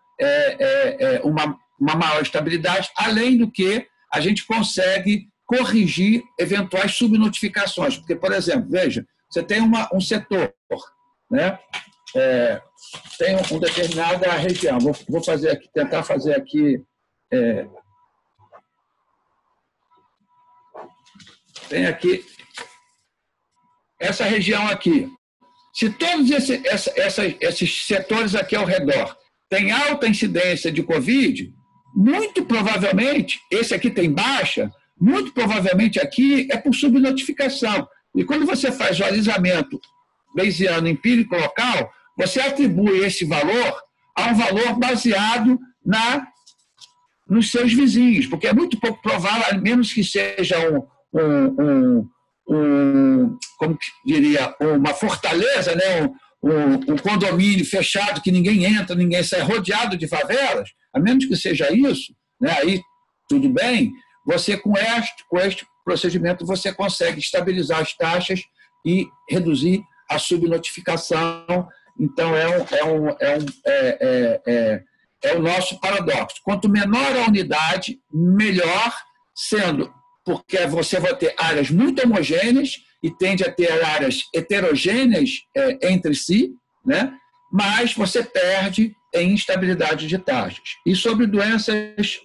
uma maior estabilidade, além do que a gente consegue corrigir eventuais subnotificações. Porque, por exemplo, veja, você tem um setor, né? Tem uma determinada região. Vou fazer aqui, tentar fazer aqui. Tem aqui essa região aqui. Se todos esses setores aqui ao redor têm alta incidência de Covid, muito provavelmente, esse aqui tem baixa, muito provavelmente aqui é por subnotificação. E quando você faz o alisamento bayesiano empírico local, você atribui esse valor a um valor baseado nos seus vizinhos, porque é muito pouco provável, a menos que seja como diria, uma fortaleza, né? um condomínio fechado que ninguém entra, ninguém sai, rodeado de favelas, a menos que seja isso, né? Aí tudo bem, você com este procedimento você consegue estabilizar as taxas e reduzir a subnotificação. Então, é o nosso paradoxo. Quanto menor a unidade, melhor, sendo, porque você vai ter áreas muito homogêneas e tende a ter áreas heterogêneas entre si, né? Mas você perde em instabilidade de taxas. E sobre doenças,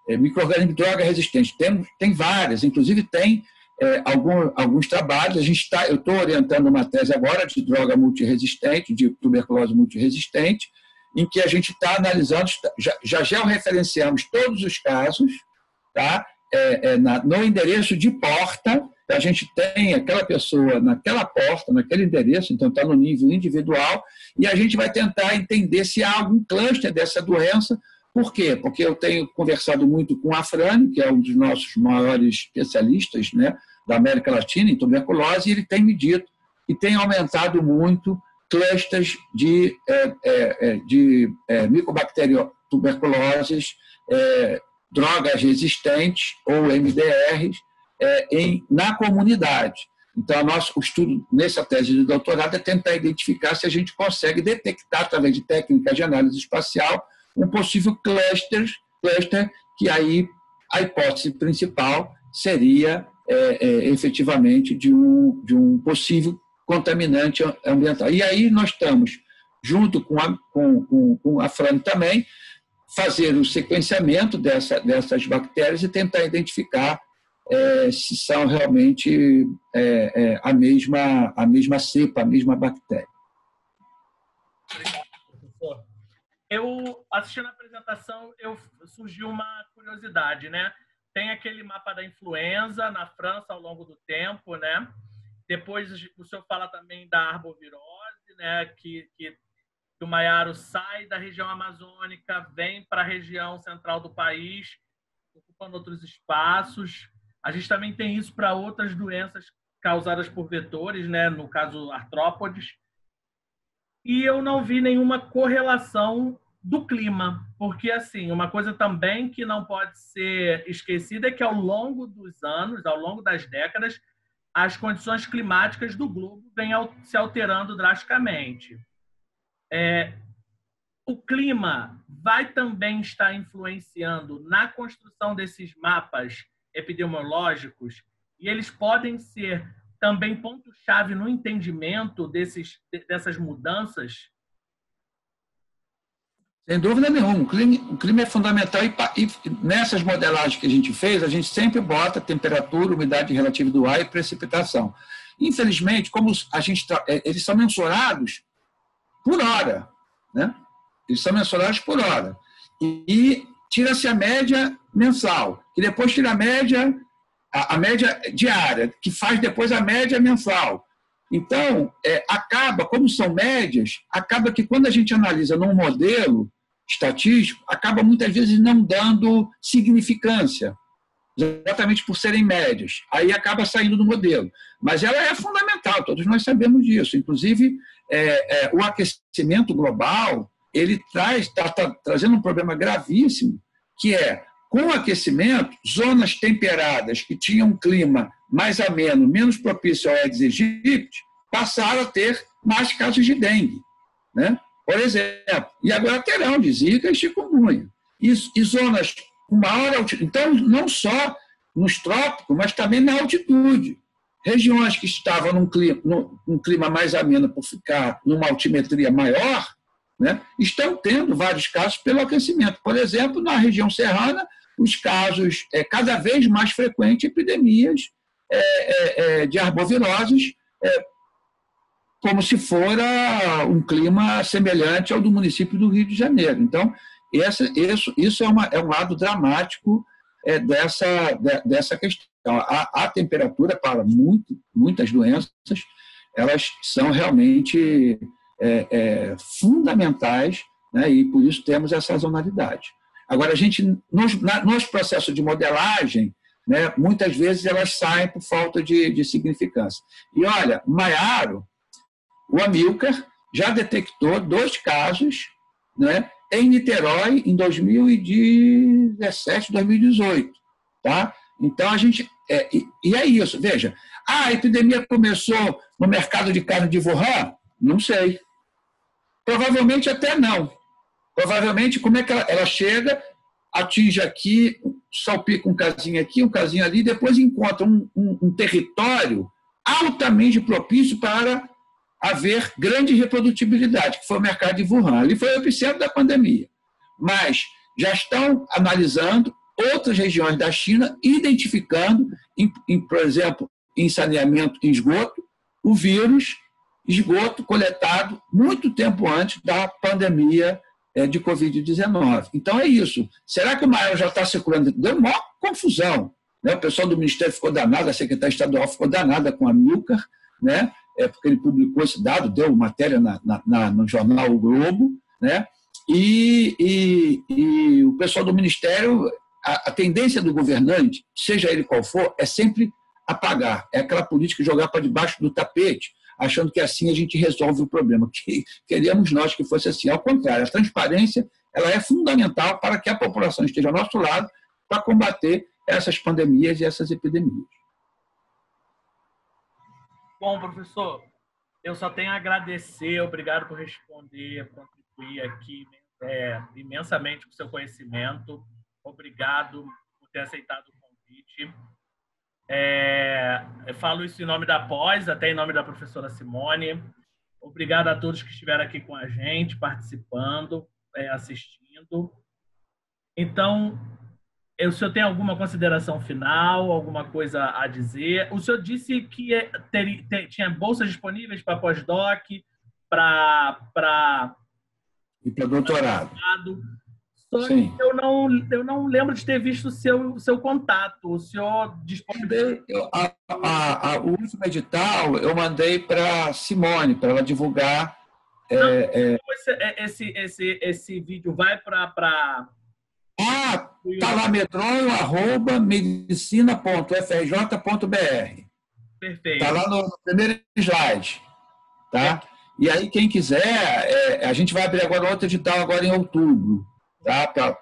micro-organismos droga resistentes, tem várias, inclusive tem alguns trabalhos. Eu estou orientando uma tese agora de droga multiresistente, de tuberculose multiresistente, em que a gente está analisando, já georreferenciamos todos os casos, tá? No endereço de porta, a gente tem aquela pessoa naquela porta, naquele endereço, então está no nível individual, e a gente vai tentar entender se há algum cluster dessa doença. Por quê? Porque eu tenho conversado muito com a Afrânio, que é um dos nossos maiores especialistas, né, da América Latina em tuberculose, e ele tem medido e tem aumentado muito clusters de micobacteriotuberculoses, drogas resistentes ou MDRs na comunidade. Então, o estudo nessa tese de doutorado é tentar identificar se a gente consegue detectar, através de técnicas de análise espacial, um possível cluster que aí a hipótese principal seria efetivamente de um possível contaminante ambiental. E aí nós estamos, junto com a Fran também, fazer o sequenciamento dessas bactérias e tentar identificar se são realmente a mesma cepa, a mesma bactéria. Obrigado, professor. Eu, assistindo a apresentação, surgiu uma curiosidade, né? tem aquele mapa da influenza na França ao longo do tempo, né? Depois o senhor fala também da arbovirose, né? Que o Maiaro sai da região amazônica, vem para a região central do país, ocupando outros espaços. A gente também tem isso para outras doenças causadas por vetores, né? No caso, artrópodes. E eu não vi nenhuma correlação do clima, porque, assim, uma coisa também que não pode ser esquecida é que, ao longo dos anos, ao longo das décadas, as condições climáticas do globo vêm se alterando drasticamente. O clima vai também estar influenciando na construção desses mapas epidemiológicos e eles podem ser também ponto-chave no entendimento dessas mudanças? Sem dúvida nenhuma, o clima é fundamental e nessas modelagens que a gente fez, a gente sempre bota temperatura, umidade relativa do ar e precipitação. Infelizmente, como eles são mensurados por hora, né? Eles são mensurados por hora. E tira-se a média mensal, e depois tira a média diária, que faz depois a média mensal. Então, acaba, como são médias, acaba que quando a gente analisa num modelo estatístico, acaba muitas vezes não dando significância, exatamente por serem médias. Aí acaba saindo do modelo. Mas ela é fundamental, todos nós sabemos disso. Inclusive, o aquecimento global, ele está trazendo um problema gravíssimo, que é, com o aquecimento, zonas temperadas que tinham um clima mais ameno, menos propício ao Aedes aegypti, passaram a ter mais casos de dengue, né? Por exemplo. E agora terão de zika e chikungunya. E zonas com maior altitude. Então, não só nos trópicos, mas também na altitude. Regiões que estavam num clima mais ameno por ficar numa altimetria maior, né, estão tendo vários casos pelo aquecimento. Por exemplo, na região serrana, os casos cada vez mais frequentes, epidemias de arboviroses, como se fora um clima semelhante ao do município do Rio de Janeiro. Então, isso é um lado dramático dessa questão. A temperatura para muitas doenças, elas são realmente fundamentais, né, e por isso temos essa sazonalidade. Agora, a gente, nos processos de modelagem, né, muitas vezes elas saem por falta de significância. E olha, Maiaro, o Amilcar, já detectou 2 casos, né, em Niterói em 2017, 2018. Tá? Então, a gente... E é isso, veja. A epidemia começou no mercado de carne de Wuhan? Não sei. Provavelmente até não. Provavelmente, como é que ela chega, atinge aqui, salpica um casinho aqui, um casinho ali, depois encontra um território altamente propício para haver grande reprodutibilidade, que foi o mercado de Wuhan. Ali foi o epicentro da pandemia. Mas já estão analisando outras regiões da China, identificando, por exemplo, em saneamento em esgoto, o vírus esgoto coletado muito tempo antes da pandemia de Covid-19. Então, é isso. Será que o Maiaro já está circulando? Deu maior confusão, né? O pessoal do Ministério ficou danado, a secretária estadual ficou danada com a Amilcar, né? Porque ele publicou esse dado, deu matéria no jornal O Globo, né? E o pessoal do Ministério, a tendência do governante, seja ele qual for, é sempre apagar. É aquela política de jogar para debaixo do tapete, achando que assim a gente resolve o problema. Que queríamos nós que fosse assim. Ao contrário, a transparência ela é fundamental para que a população esteja ao nosso lado para combater essas pandemias e essas epidemias. Bom, professor, eu só tenho a agradecer, obrigado por responder, por contribuir aqui imensamente com o seu conhecimento. Obrigado por ter aceitado o convite. Eu falo isso em nome da pós, até em nome da professora Simone. Obrigado a todos que estiveram aqui com a gente, participando, assistindo. Então, o senhor tem alguma consideração final, alguma coisa a dizer? O senhor disse que tinha bolsas disponíveis para pós-doc, para doutorado. Só Sim. que eu não lembro de ter visto o seu contato. O senhor disponibilizou. O último edital eu mandei para Simone, para ela divulgar. Não, esse vídeo vai para. Tá lá, medronho@medicina.frj.br. Perfeito. Tá lá no primeiro slide. Tá? E aí, quem quiser, a gente vai abrir agora outro edital agora em outubro, tá? Para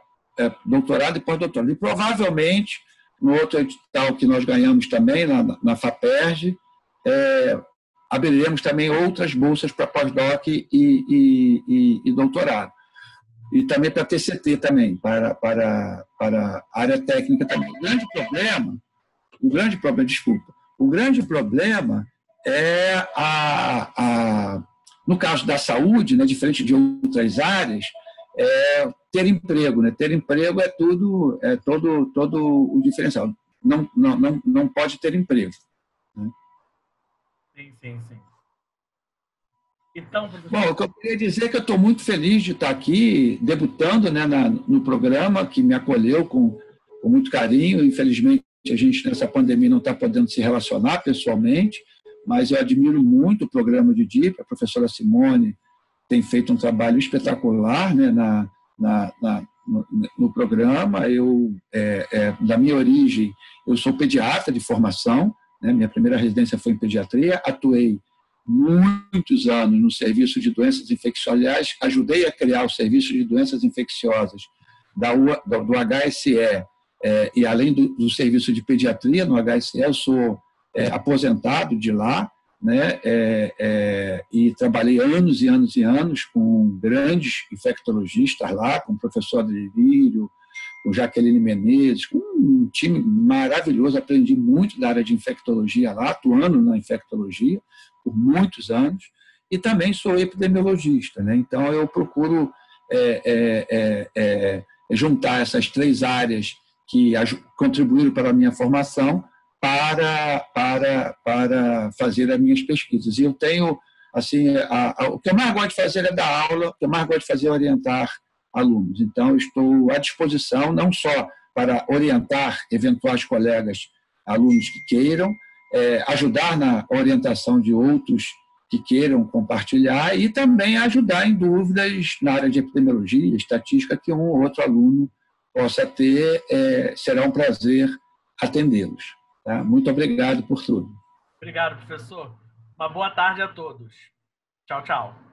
doutorado e pós-doutorado. E provavelmente, no outro edital que nós ganhamos também, na FAPERJ, abriremos também outras bolsas para pós-doc e doutorado. E também para TCT também, para a área técnica também. O grande problema é no caso da saúde, né, diferente de outras áreas, ter emprego, né? Ter emprego é todo o diferencial. Não pode ter emprego. Né? Sim. Então, professor... Bom, o que eu queria dizer é que eu estou muito feliz de estar aqui, debutando, né, no programa, que me acolheu com muito carinho. Infelizmente, a gente, nessa pandemia, não está podendo se relacionar pessoalmente, mas eu admiro muito o programa de DIP. A professora Simone tem feito um trabalho espetacular, né, no programa. Da minha origem, eu sou pediatra de formação, né, minha primeira residência foi em pediatria, atuei muitos anos no serviço de doenças infecciosas. Aliás, ajudei a criar o serviço de doenças infecciosas do HSE, e além do serviço de pediatria no HSE, eu sou aposentado de lá, né? E trabalhei anos e anos e anos com grandes infectologistas lá, com o professor Adilírio, com Jaqueline Menezes, com um time maravilhoso. Aprendi muito da área de infectologia lá, atuando na infectologia por muitos anos, e também sou epidemiologista, né? Então eu procuro juntar essas três áreas que contribuíram para a minha formação para fazer as minhas pesquisas. E eu tenho, assim, o que eu mais gosto de fazer é dar aula, o que eu mais gosto de fazer é orientar alunos. Então, eu estou à disposição, não só para orientar eventuais colegas, alunos que queiram, ajudar na orientação de outros que queiram compartilhar e também ajudar em dúvidas na área de epidemiologia, estatística, que um ou outro aluno possa ter. Será um prazer atendê-los. Tá? Muito obrigado por tudo. Obrigado, professor. Uma boa tarde a todos. Tchau, tchau.